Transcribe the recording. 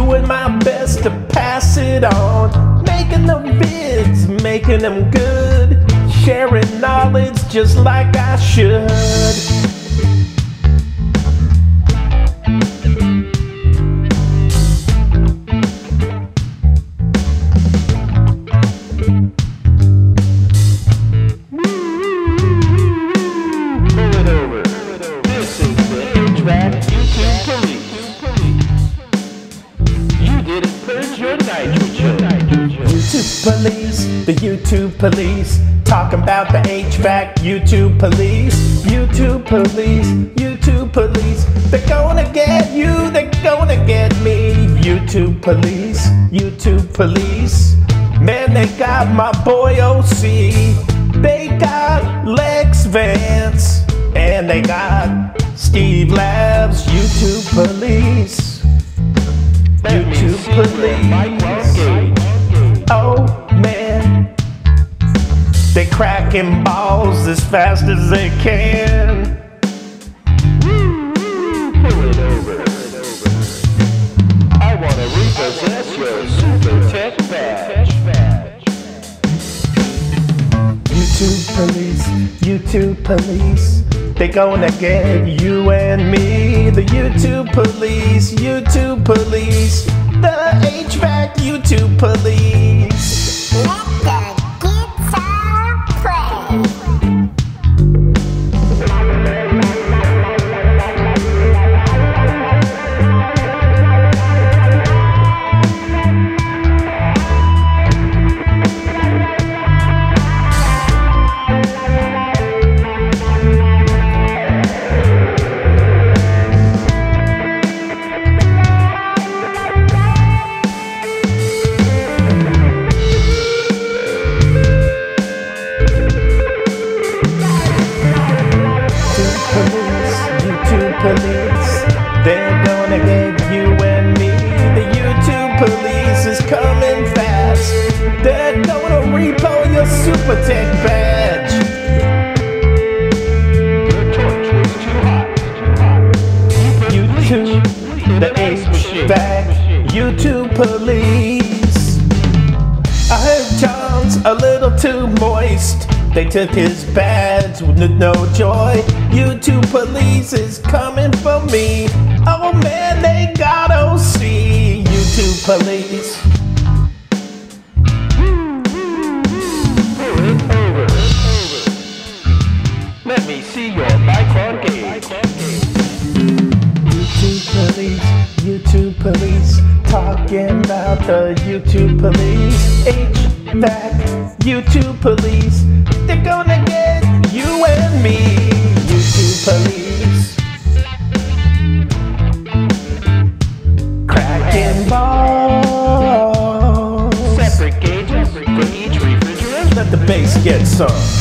doing my best to pass it on, making them vids, making them good, sharing knowledge just like I should. YouTube police, the YouTube police, talking about the HVAC. YouTube police, YouTube police, YouTube police. They're gonna get you, they're gonna get me. YouTube police, YouTube police. Man, they got my boy OC. They got Lex Vance, and they got Steve Labs. YouTube police, YouTube police. Oh man, they cracking balls as fast as they can. Pull it over. I want to repossess your Super Tech badge. YouTube police, YouTube police. They gonna get you and me. The YouTube police, YouTube police. The HVAC YouTube police. Let the guitar play. Police, they're gonna get you and me. The YouTube police is coming fast. They're gonna repo your Super Tech badge. Your torch was too hot. YouTube, the H.V.A.C, YouTube police. I heard John's a little too moist. They took his badge with no joy. YouTube police is coming for me. Oh man, they got OC. YouTube police. Pull it over. Let me see your micron gauge. YouTube police, YouTube police. Talking about the YouTube police. H.V.A.C, YouTube police. They're gonna get you and me. YouTube police. Cracking balls. Separate gauges for each refrigerant. Let the bass get some.